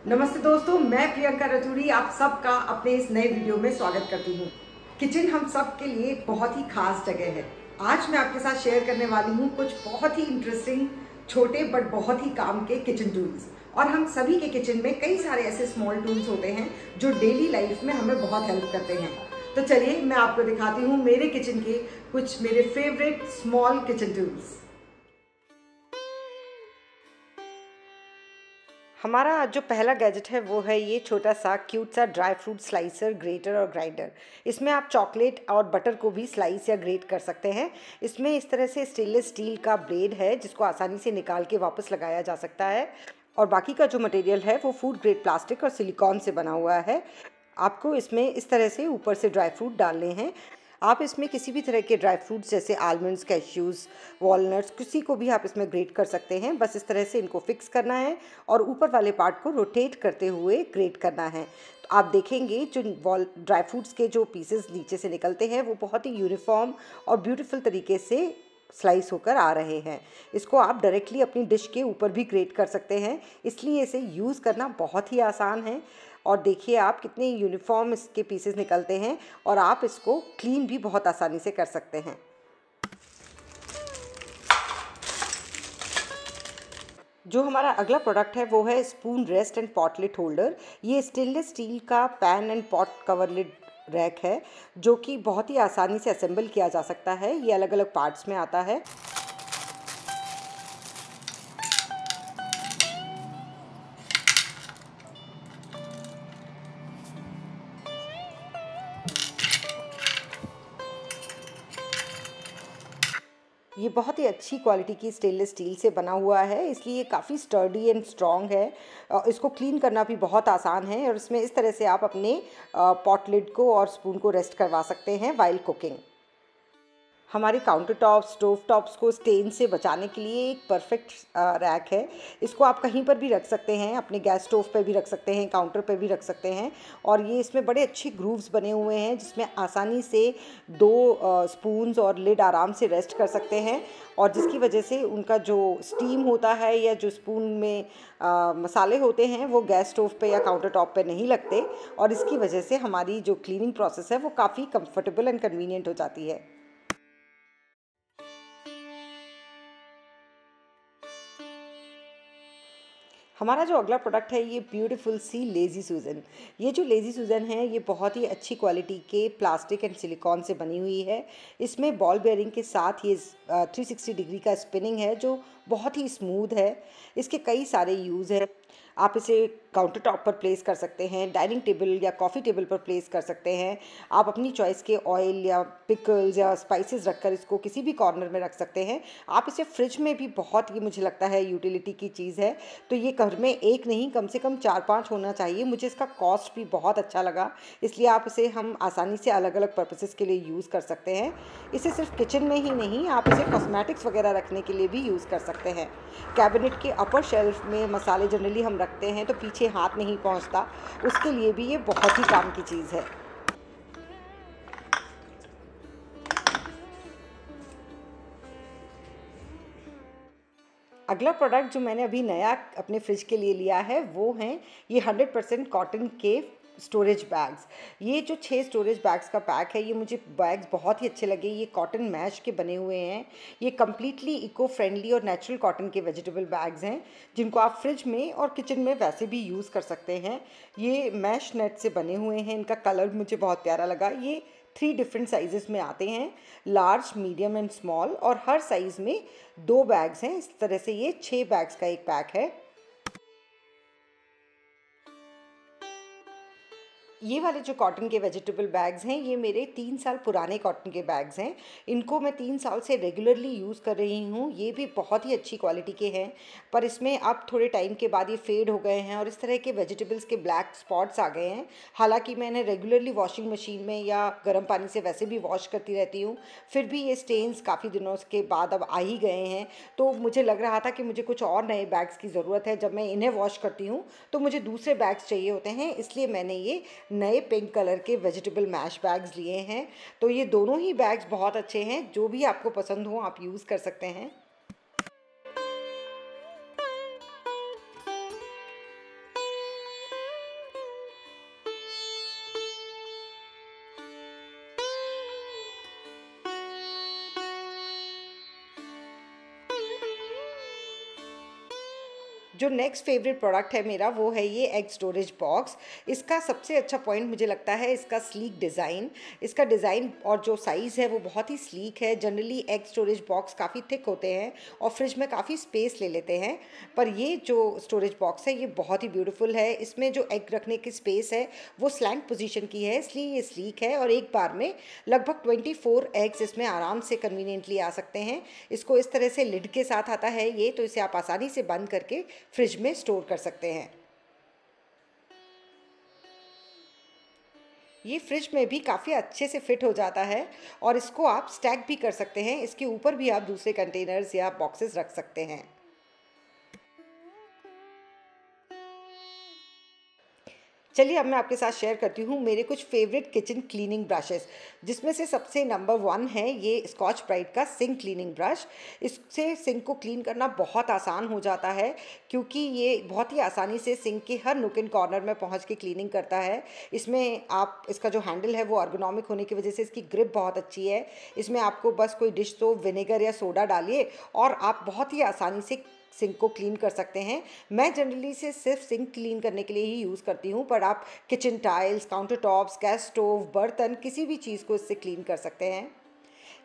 नमस्ते दोस्तों, मैं प्रियंका रतूड़ी आप सबका अपने इस नए वीडियो में स्वागत करती हूँ। किचन हम सब के लिए एक बहुत ही खास जगह है। आज मैं आपके साथ शेयर करने वाली हूँ कुछ बहुत ही इंटरेस्टिंग छोटे बट बहुत ही काम के किचन टूल्स। और हम सभी के किचन में कई सारे ऐसे स्मॉल टूल्स होते हैं जो डेली लाइफ में हमें बहुत हेल्प करते हैं। तो चलिए मैं आपको दिखाती हूँ मेरे किचन के कुछ मेरे फेवरेट स्मॉल किचन टूल्स। हमारा आज जो पहला गैजेट है वो है ये छोटा सा क्यूट सा ड्राई फ्रूट स्लाइसर, ग्रेटर और ग्राइंडर। इसमें आप चॉकलेट और बटर को भी स्लाइस या ग्रेट कर सकते हैं। इसमें इस तरह से स्टेनलेस स्टील का ब्लेड है जिसको आसानी से निकाल के वापस लगाया जा सकता है। और बाकी का जो मटेरियल है वो फूड ग्रेड प्लास्टिक और सिलिकॉन से बना हुआ है। आपको इसमें इस तरह से ऊपर से ड्राई फ्रूट डालने हैं। आप इसमें किसी भी तरह के ड्राई फ्रूट्स जैसे आलमंड्स, कैश्यूज़, वॉलनट्स किसी को भी आप इसमें ग्रेट कर सकते हैं। बस इस तरह से इनको फिक्स करना है और ऊपर वाले पार्ट को रोटेट करते हुए ग्रेट करना है। तो आप देखेंगे जो ड्राई फ्रूट्स के जो पीसेस नीचे से निकलते हैं वो बहुत ही यूनिफॉर्म और ब्यूटीफुल तरीके से स्लाइस होकर आ रहे हैं। इसको आप डायरेक्टली अपनी डिश के ऊपर भी ग्रेट कर सकते हैं, इसलिए इसे यूज़ करना बहुत ही आसान है। और देखिए आप कितने यूनिफॉर्म इसके पीसेस निकलते हैं और आप इसको क्लीन भी बहुत आसानी से कर सकते हैं। जो हमारा अगला प्रोडक्ट है वो है spoon rest and pot lid holder. ये स्टेनलेस स्टील का pan and pot cover lid rack है जो कि बहुत ही आसानी से असेंबल किया जा सकता है। ये अलग अलग पार्ट्स में आता है। ये बहुत ही अच्छी क्वालिटी की स्टेनलेस स्टील से बना हुआ है, इसलिए ये काफ़ी स्टर्डी एंड स्ट्रॉन्ग है। इसको क्लीन करना भी बहुत आसान है और इसमें इस तरह से आप अपने पॉट लिड को और स्पून को रेस्ट करवा सकते हैं वाइल कुकिंग। हमारे काउंटर टॉप, स्टोव टॉप्स को स्टेन से बचाने के लिए एक परफेक्ट रैक है। इसको आप कहीं पर भी रख सकते हैं, अपने गैस स्टोव पे भी रख सकते हैं, काउंटर पे भी रख सकते हैं। और ये इसमें बड़े अच्छे ग्रूव्स बने हुए हैं जिसमें आसानी से दो स्पून्स और लिड आराम से रेस्ट कर सकते हैं। और जिसकी वजह से उनका जो स्टीम होता है या जो स्पून में मसाले होते हैं वो गैस स्टोव पे या काउंटर टॉप पे नहीं लगते। और इसकी वजह से हमारी जो क्लीनिंग प्रोसेस है वो काफ़ी कंफर्टेबल एंड कन्वीनियंट हो जाती है। हमारा जो अगला प्रोडक्ट है ये ब्यूटीफुल सी लेज़ी सूजन। ये जो लेज़ी सूजन है ये बहुत ही अच्छी क्वालिटी के प्लास्टिक एंड सिलिकॉन से बनी हुई है। इसमें बॉल बेयरिंग के साथ ये 360 डिग्री का स्पिनिंग है जो बहुत ही स्मूथ है। इसके कई सारे यूज़ हैं। आप इसे काउंटर टॉप पर प्लेस कर सकते हैं, डाइनिंग टेबल या कॉफ़ी टेबल पर प्लेस कर सकते हैं। आप अपनी चॉइस के ऑयल या पिकल्स या स्पाइसेस रखकर इसको किसी भी कॉर्नर में रख सकते हैं। आप इसे फ्रिज में भी बहुत ही मुझे लगता है यूटिलिटी की चीज़ है। तो ये घर में एक नहीं कम से कम 4-5 होना चाहिए। मुझे इसका कॉस्ट भी बहुत अच्छा लगा, इसलिए आप इसे हम आसानी से अलग अलग पर्पसेस के लिए यूज़ कर सकते हैं। इसे सिर्फ किचन में ही नहीं, आप इसे कॉस्मेटिक्स वगैरह रखने के लिए भी यूज़ कर सकते हैं। कैबिनेट के अपर शेल्फ में मसाले जनरली हम रखते हैं तो पीछे हाथ नहीं पहुंचता, उसके लिए भी ये बहुत ही काम की चीज़ है। अगला प्रोडक्ट जो मैंने अभी नया अपने फ्रिज के लिए लिया है वो हैं ये 100% कॉटन के स्टोरेज बैग्स। ये जो 6 स्टोरेज बैग्स का पैक है ये मुझे बैग्स बहुत ही अच्छे लगे। ये कॉटन मैश के बने हुए हैं। ये कम्प्लीटली इको फ्रेंडली और नेचुरल कॉटन के वेजिटेबल बैग्स हैं जिनको आप फ्रिज में और किचन में वैसे भी यूज़ कर सकते हैं। ये मैश नेट से बने हुए हैं। इनका कलर मुझे बहुत प्यारा लगा। ये 3 डिफरेंट साइजेस में आते हैं, लार्ज, मीडियम एंड स्मॉल। और हर साइज़ में 2 बैग्स हैं। इस तरह से ये 6 बैग्स का एक पैक है। ये वाले जो कॉटन के वेजिटेबल बैग्स हैं ये मेरे 3 साल पुराने कॉटन के बैग्स हैं। इनको मैं 3 साल से रेगुलरली यूज़ कर रही हूँ। ये भी बहुत ही अच्छी क्वालिटी के हैं, पर इसमें अब थोड़े टाइम के बाद ये फेड हो गए हैं और इस तरह के वेजिटेबल्स के ब्लैक स्पॉट्स आ गए हैं। हालांकि मैं इन्हें रेगुलरली वॉशिंग मशीन में या गर्म पानी से वैसे भी वॉश करती रहती हूँ, फिर भी ये स्टेन्स काफ़ी दिनों के बाद अब आ ही गए हैं। तो मुझे लग रहा था कि मुझे कुछ और नए बैग्स की ज़रूरत है। जब मैं इन्हें वॉश करती हूँ तो मुझे दूसरे बैग्स चाहिए होते हैं, इसलिए मैंने ये नए पिंक कलर के वेजिटेबल मैश बैग्स लिए हैं। तो ये दोनों ही बैग्स बहुत अच्छे हैं। जो भी आपको पसंद हो आप यूज़ कर सकते हैं। जो नेक्स्ट फेवरेट प्रोडक्ट है मेरा वो है ये एग स्टोरेज बॉक्स। इसका सबसे अच्छा पॉइंट मुझे लगता है इसका स्लीक डिज़ाइन। इसका डिज़ाइन और जो साइज़ है वो बहुत ही स्लीक है। जनरली एग स्टोरेज बॉक्स काफ़ी थिक होते हैं और फ्रिज में काफ़ी स्पेस ले लेते हैं, पर ये जो स्टोरेज बॉक्स है ये बहुत ही ब्यूटीफुल है। इसमें जो एग रखने की स्पेस है वो स्लैंट पोजीशन की है, इसलिए ये स्लीक है और एक बार में लगभग 24 एग्स इसमें आराम से कन्वीनियंटली आ सकते हैं। इसको इस तरह से लिड के साथ आता है ये, तो इसे आप आसानी से बंद करके फ्रिज में स्टोर कर सकते हैं। ये फ्रिज में भी काफ़ी अच्छे से फिट हो जाता है और इसको आप स्टैक भी कर सकते हैं। इसके ऊपर भी आप दूसरे कंटेनर्स या बॉक्सेस रख सकते हैं। चलिए अब मैं आपके साथ शेयर करती हूँ मेरे कुछ फेवरेट किचन क्लीनिंग ब्रशेस, जिसमें से सबसे नंबर 1 है ये स्कॉच ब्राइट का सिंक क्लीनिंग ब्रश। इससे सिंक को क्लीन करना बहुत आसान हो जाता है, क्योंकि ये बहुत ही आसानी से सिंक के हर नुक एंड कॉर्नर में पहुँच के क्लीनिंग करता है। इसमें आप इसका जो हैंडल है वो अर्गोनॉमिक होने की वजह से इसकी ग्रिप बहुत अच्छी है। इसमें आपको बस कोई डिश सोप, विनेगर या सोडा डालिए और आप बहुत ही आसानी से सिंक को क्लीन कर सकते हैं। मैं जनरली से सिर्फ सिंक क्लीन करने के लिए ही यूज़ करती हूँ, पर आप kitchen tiles, counter tops, gas stove, बर्तन, किसी भी चीज़ को इससे क्लीन कर सकते हैं।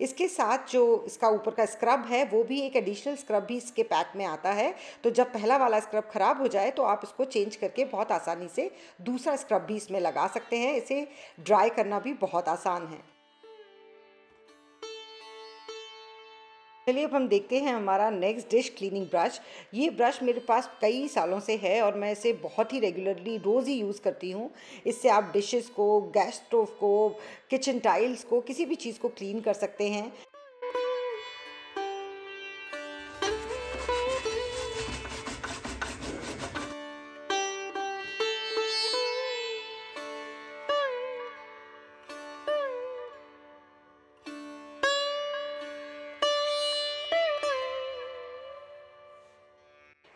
इसके साथ जो इसका ऊपर का स्क्रब है वो भी एक एडिशनल स्क्रब भी इसके पैक में आता है। तो जब पहला वाला स्क्रब ख़राब हो जाए तो आप इसको चेंज करके बहुत आसानी से दूसरा स्क्रब भी इसमें लगा सकते हैं। इसे ड्राई करना भी बहुत आसान है। चलिए अब हम देखते हैं हमारा नेक्स्ट डिश क्लीनिंग ब्रश। ये ब्रश मेरे पास कई सालों से है और मैं इसे बहुत ही रेगुलरली रोज़ ही यूज़ करती हूँ। इससे आप डिशेस को, गैस स्टोव को, किचन टाइल्स को, किसी भी चीज़ को क्लीन कर सकते हैं।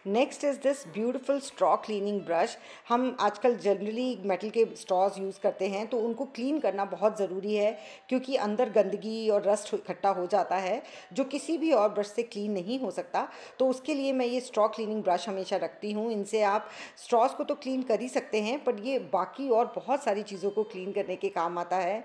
Next is this beautiful straw cleaning brush. हम आजकल जनरली मेटल के स्ट्रॉज यूज़ करते हैं, तो उनको क्लीन करना बहुत ज़रूरी है, क्योंकि अंदर गंदगी और रस्ट इकट्ठा हो जाता है जो किसी भी और ब्रश से क्लीन नहीं हो सकता। तो उसके लिए मैं ये स्ट्रॉ क्लीनिंग ब्रश हमेशा रखती हूँ। इनसे आप स्ट्रॉज को तो क्लीन कर ही सकते हैं, पर ये बाकी और बहुत सारी चीज़ों को क्लीन करने के काम आता है।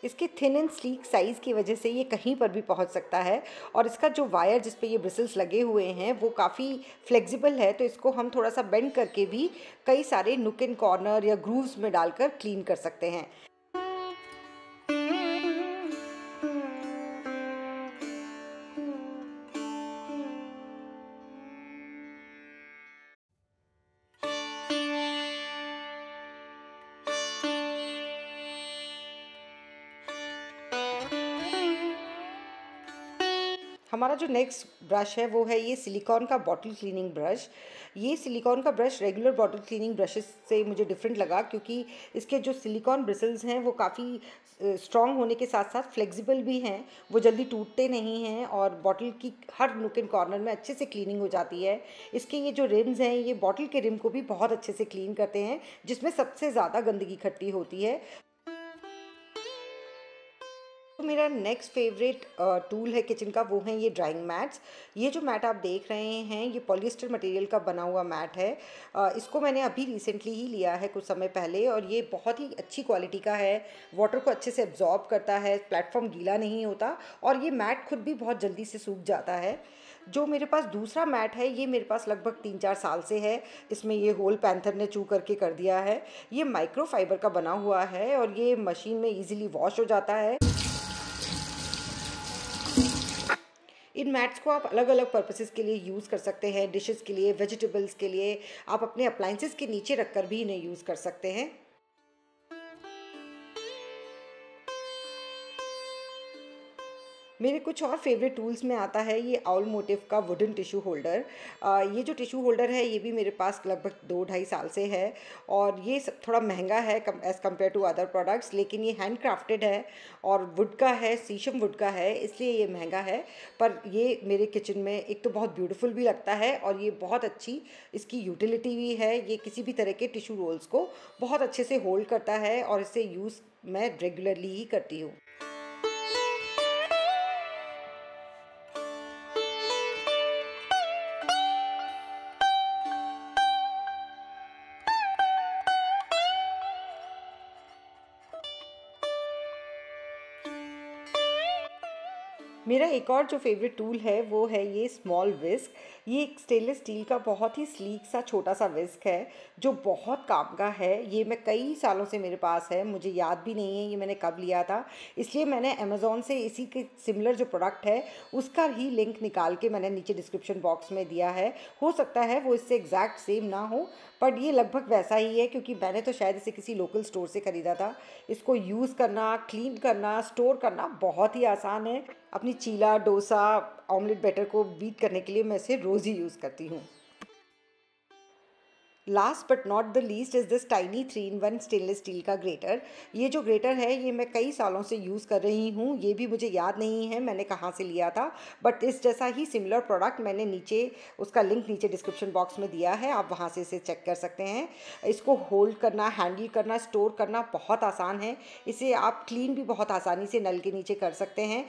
इसके थिन एंड स्लीक साइज़ की वजह से ये कहीं पर भी पहुंच सकता है और इसका जो वायर जिस पे ये ब्रिसल्स लगे हुए हैं वो काफ़ी फ्लेक्सिबल है, तो इसको हम थोड़ा सा बेंड करके भी कई सारे नुक एंड कॉर्नर या ग्रूव्स में डालकर क्लीन कर सकते हैं। हमारा जो नेक्स्ट ब्रश है वो है ये सिलिकॉन का बॉटल क्लीनिंग ब्रश। ये सिलिकॉन का brush regular bottle cleaning brushes से मुझे डिफरेंट लगा, क्योंकि इसके जो सिलिकॉन ब्रिसल्स हैं वो काफ़ी स्ट्रॉन्ग होने के साथ साथ फ्लेक्सिबल भी हैं। वो जल्दी टूटते नहीं हैं और बॉटल की हर नुक एंड कॉर्नर में अच्छे से क्लीनिंग हो जाती है। इसके ये जो रिम्स हैं ये बॉटल के रिम को भी बहुत अच्छे से क्लीन करते हैं, जिसमें सबसे ज़्यादा गंदगी इकट्ठी होती है। तो मेरा नेक्स्ट फेवरेट टूल है किचन का, वो है ये ड्राइंग मैट्स। ये जो मैट आप देख रहे हैं ये पॉलिएस्टर मटेरियल का बना हुआ मैट है। इसको मैंने अभी रिसेंटली ही लिया है कुछ समय पहले, और ये बहुत ही अच्छी क्वालिटी का है। वाटर को अच्छे से एब्जॉर्ब करता है, प्लेटफॉर्म गीला नहीं होता और ये मैट खुद भी बहुत जल्दी से सूख जाता है। जो मेरे पास दूसरा मैट है ये मेरे पास लगभग 3-4 साल से है। इसमें ये होल पैंथर ने चू करके कर दिया है। ये माइक्रो फाइबर का बना हुआ है और ये मशीन में ईजिली वॉश हो जाता है। इन मैट्स को आप अलग अलग पर्पसेस के लिए यूज़ कर सकते हैं, डिशेस के लिए, वेजिटेबल्स के लिए। आप अपने अप्लाइंसेस के नीचे रखकर भी इन्हें यूज़ कर सकते हैं। मेरे कुछ और फेवरेट टूल्स में आता है ये आउल मोटिव का वुडन टिश्यू होल्डर। ये जो टिश्यू होल्डर है ये भी मेरे पास लगभग 2-2.5 साल से है और ये सब थोड़ा महंगा है as compare to other products, लेकिन ये हैंड क्राफ्टेड है और वुड का है, शीशम वुड का है, इसलिए ये महंगा है। पर ये मेरे किचन में एक तो बहुत ब्यूटीफुल भी लगता है और ये बहुत अच्छी इसकी यूटिलिटी भी है। ये किसी भी तरह के टिश्यू रोल्स को बहुत अच्छे से होल्ड करता है और इसे यूज़ मैं रेगुलरली ही करती हूँ। मेरा एक और जो फेवरेट टूल है वो है ये स्मॉल विस्क। ये एक स्टेनलेस स्टील का बहुत ही स्लीक सा छोटा सा विस्क है जो बहुत काम का है। ये मैं कई सालों से मेरे पास है, मुझे याद भी नहीं है ये मैंने कब लिया था, इसलिए मैंने अमेज़ॉन से इसी के सिमिलर जो प्रोडक्ट है उसका ही लिंक निकाल के मैंने नीचे डिस्क्रिप्शन बॉक्स में दिया है। हो सकता है वो इससे एग्जैक्ट सेम ना हो, बट ये लगभग वैसा ही है क्योंकि मैंने तो शायद इसे किसी लोकल स्टोर से ख़रीदा था। इसको यूज़ करना, क्लीन करना, स्टोर करना बहुत ही आसान है। अपनी चीला, डोसा, ऑमलेट बैटर को बीट करने के लिए मैं इसे रोज़ ही यूज़ करती हूँ। Last but not the least is this tiny 3-in-1 stainless steel का ग्रेटर। ये जो ग्रेटर है ये मैं कई सालों से यूज़ कर रही हूँ, ये भी मुझे याद नहीं है मैंने कहाँ से लिया था, बट इस जैसा ही सिमिलर प्रोडक्ट मैंने नीचे उसका लिंक नीचे डिस्क्रिप्शन बॉक्स में दिया है, आप वहाँ से इसे चेक कर सकते हैं। इसको होल्ड करना, हैंडल करना, स्टोर करना बहुत आसान है। इसे आप क्लीन भी बहुत आसानी से नल के नीचे कर सकते हैं।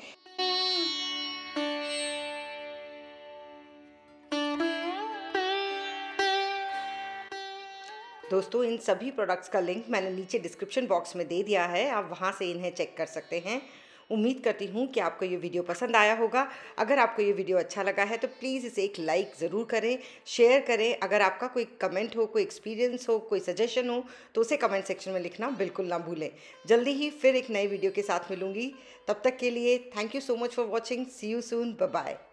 दोस्तों इन सभी प्रोडक्ट्स का लिंक मैंने नीचे डिस्क्रिप्शन बॉक्स में दे दिया है, आप वहाँ से इन्हें चेक कर सकते हैं। उम्मीद करती हूँ कि आपको ये वीडियो पसंद आया होगा। अगर आपको ये वीडियो अच्छा लगा है तो प्लीज़ इसे एक लाइक ज़रूर करें, शेयर करें। अगर आपका कोई कमेंट हो, कोई एक्सपीरियंस हो, कोई सजेशन हो तो उसे कमेंट सेक्शन में लिखना बिल्कुल ना भूलें। जल्दी ही फिर एक नई वीडियो के साथ मिलूँगी, तब तक के लिए thank you so much for watching. See you soon, bye bye.